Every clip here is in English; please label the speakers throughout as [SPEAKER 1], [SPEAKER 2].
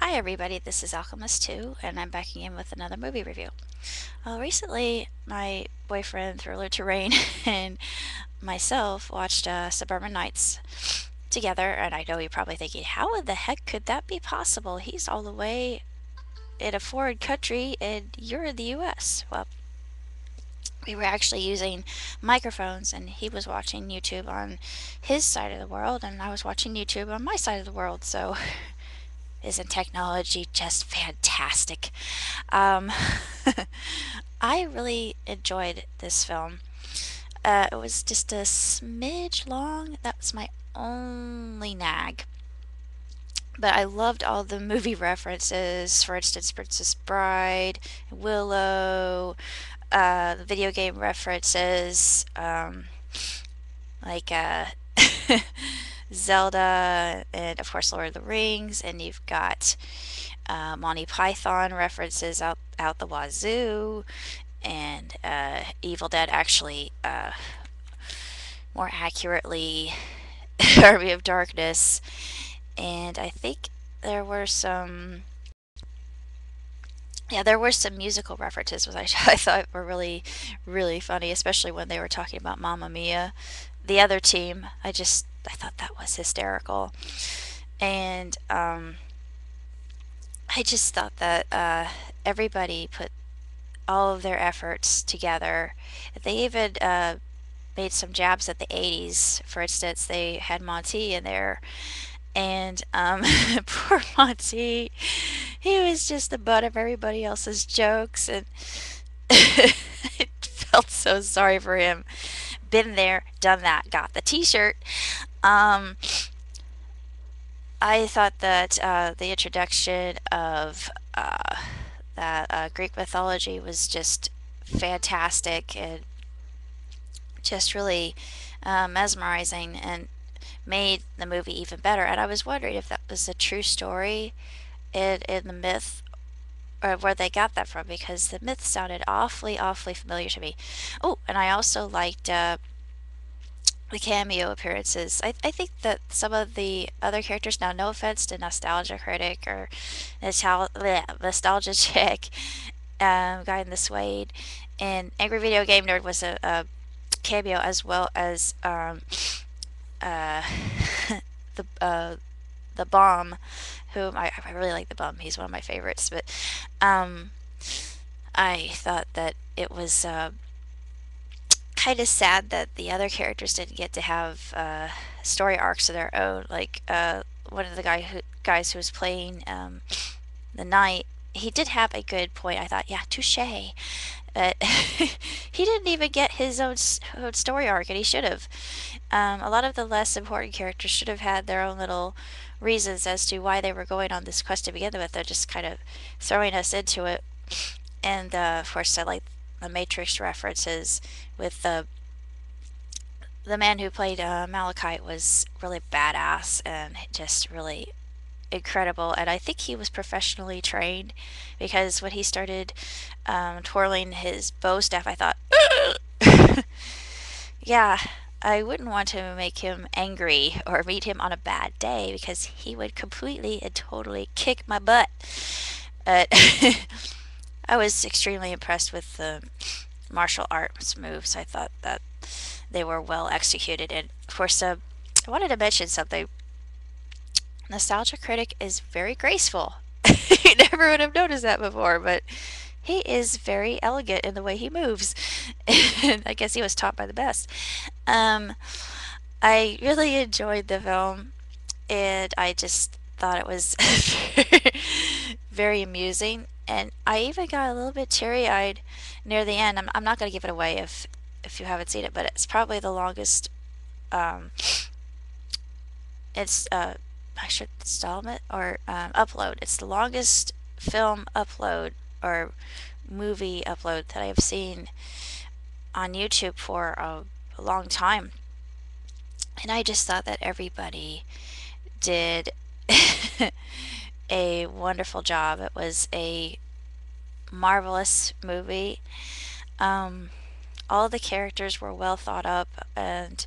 [SPEAKER 1] Hi everybody, this is Alchemist2 and I'm back again with another movie review. Recently, my boyfriend Thriller Terrain and myself watched Suburban Nights together, and I know you're probably thinking, how in the heck could that be possible? He's all the way in a foreign country and you're in the US. Well, we were actually using microphones and he was watching YouTube on his side of the world and I was watching YouTube on my side of the world, so isn't technology just fantastic? Um, I really enjoyed this film. It was just a smidge long. That was my only nag. But I loved all the movie references. For instance, Princess Bride, Willow, the video game references, like Zelda, and of course Lord of the Rings. And you've got Monty Python references out the wazoo, and Evil Dead actually, more accurately, Army of Darkness, and I think there were some, yeah, there were some musical references which I thought were really, really funny, especially when they were talking about Mamma Mia, the other team. I thought that was hysterical, and I just thought that everybody put all of their efforts together. They even made some jabs at the 80s. For instance, they had Monty in there, and poor Monty, he was just the butt of everybody else's jokes, and I felt so sorry for him. Been there, done that, got the t-shirt. Um, I thought that the introduction of that Greek mythology was just fantastic and just really mesmerizing and made the movie even better. And I was wondering if that was a true story in the myth or where they got that from, because the myth sounded awfully, awfully familiar to me. Oh, and I also liked the cameo appearances. I think that some of the other characters, now no offense to Nostalgia Critic or Nostalgia Chick, Guy in the Suede, and Angry Video Game Nerd was a cameo, as well as uh, the the Bomb, whom I really like the Bomb. He's one of my favorites, but um, I thought that it was kind of sad that the other characters didn't get to have story arcs of their own. Like one of the guys who was playing the knight, he did have a good point. I thought, yeah, touche. But he didn't even get his own story arc, and he should have. A lot of the less important characters should have had their own little reasons as to why they were going on this quest to begin with. They're just kind of throwing us into it. And of course, I like the Matrix references with the man who played Malachite was really badass and just really incredible. And I think he was professionally trained, because when he started twirling his bow staff, I thought, yeah, I wouldn't want to make him angry or meet him on a bad day, because he would completely and totally kick my butt. But I was extremely impressed with the martial arts moves. I thought that they were well executed. And of course, I wanted to mention something. Nostalgia Critic is very graceful. You never would have noticed that before, but he is very elegant in the way he moves. And I guess he was taught by the best. Um, I really enjoyed the film, and I just thought it was very amusing. And I even got a little bit teary-eyed near the end. I'm not going to give it away if you haven't seen it, but it's probably the longest. Um, it's I should installment or upload. It's the longest film upload or movie upload that I have seen on YouTube for a long time. And I just thought that everybody did a wonderful job. It was a marvelous movie. All the characters were well thought up and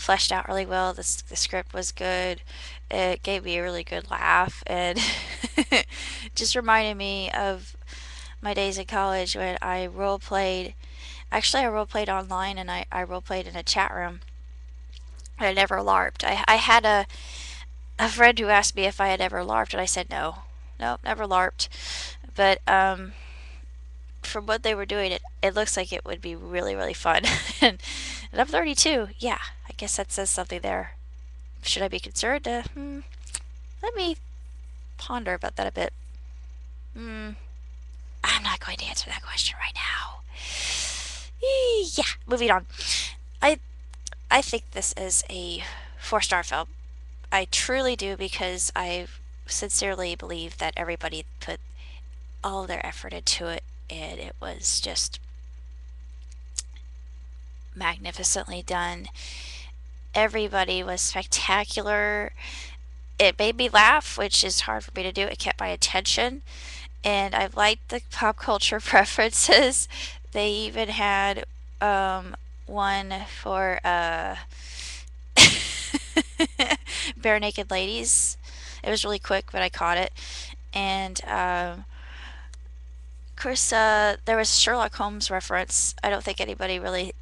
[SPEAKER 1] fleshed out really well. The script was good. It gave me a really good laugh, and just reminded me of my days in college when I role played. Actually, I role played online, and I role played in a chat room. I never LARPed. I had a friend who asked me if I had ever LARPed, and I said no. No, never LARPed. But from what they were doing, it looks like it would be really, really fun. And I'm 32. Yeah, I guess that says something there. Should I be concerned? Let me ponder about that a bit. Hmm, I'm not going to answer that question right now. Yeah, moving on. I I think this is a 4-star film. I truly do, because I sincerely believe that everybody put all their effort into it, and it was just magnificently done. Everybody was spectacular. It made me laugh, which is hard for me to do. It kept my attention, and I liked the pop culture references. They even had one for bare naked ladies. It was really quick, but I caught it. And of course, there was Sherlock Holmes reference. I don't think anybody really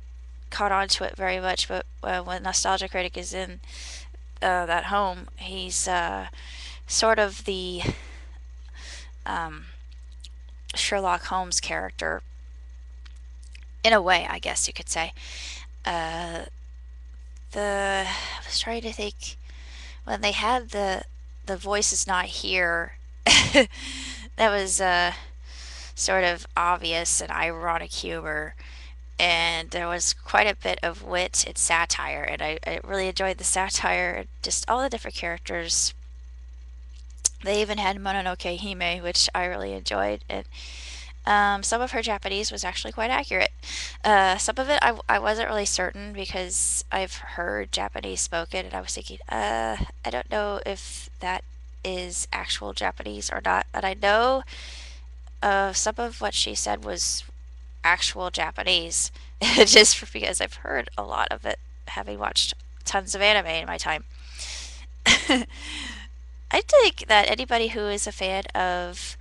[SPEAKER 1] caught on to it very much, but when Nostalgia Critic is in that home, he's sort of the um, Sherlock Holmes character, in a way, I guess you could say. Uh, I was trying to think, when they had the voice is not here, that was sort of obvious and ironic humor, and there was quite a bit of wit and satire, and I really enjoyed the satire and just all the different characters. They even had Mononoke Hime, which I really enjoyed, and some of her Japanese was actually quite accurate. Some of it I wasn't really certain, because I've heard Japanese spoken, and I was thinking, I don't know if that is actual Japanese or not. And I know some of what she said was actual Japanese, just because I've heard a lot of it, having watched tons of anime in my time. I think that anybody who is a fan of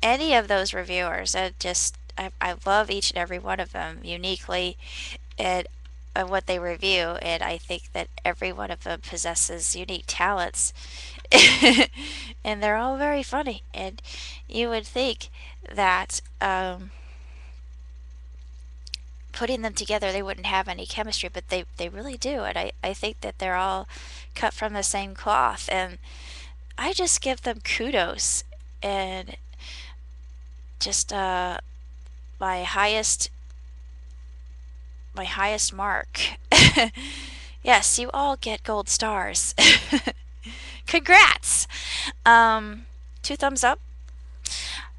[SPEAKER 1] any of those reviewers, I love each and every one of them uniquely, and what they review, and I think that every one of them possesses unique talents, and they're all very funny. And you would think that putting them together, they wouldn't have any chemistry, but they really do. And I think that they're all cut from the same cloth, and I just give them kudos, and just my highest my highest mark. Yes, you all get gold stars. Congrats. Um, 2 thumbs up.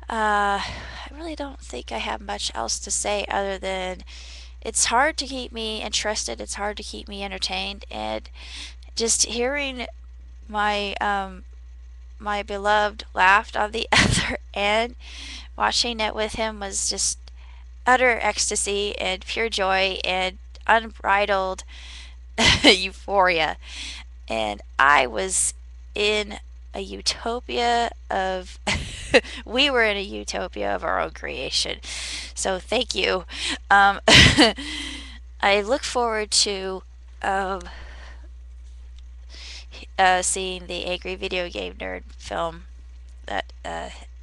[SPEAKER 1] I really don't think I have much else to say, other than it's hard to keep me interested. It's hard to keep me entertained, and just hearing my my beloved laughed on the other end, watching it with him was just utter ecstasy and pure joy and unbridled euphoria. And I was in a utopia of we were in a utopia of our own creation. So thank you. I look forward to um, seeing the Angry Video Game Nerd film that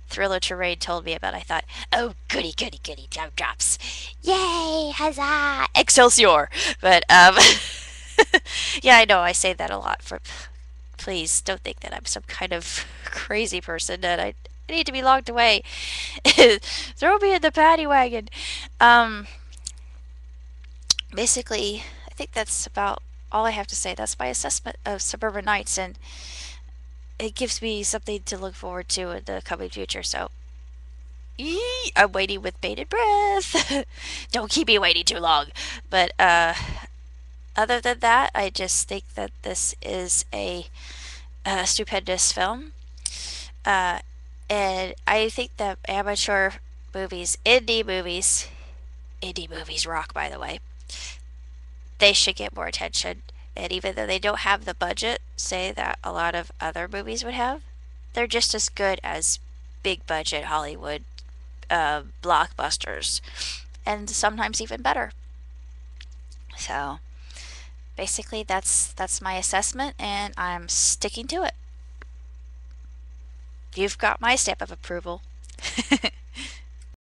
[SPEAKER 1] Thriller Terrain told me about. I thought, oh, goody, goody, goody, jump drops. Yay, huzzah, Excelsior. But, yeah, I know I say that a lot. Please don't think that I'm some kind of crazy person, that I need to be locked away. Throw me in the paddy wagon. Um, Basically, I think that's about all I have to say. That's my assessment of Suburban Nights, and it gives me something to look forward to in the coming future. So, I'm waiting with bated breath. Don't keep me waiting too long. But other than that, I just think that this is a stupendous film. Uh, and I think that amateur movies, indie movies rock, by the way. They should get more attention. And even though they don't have the budget, say, that a lot of other movies would have, they're just as good as big budget Hollywood blockbusters, and sometimes even better. So basically, that's my assessment, and I'm sticking to it. You've got my stamp of approval.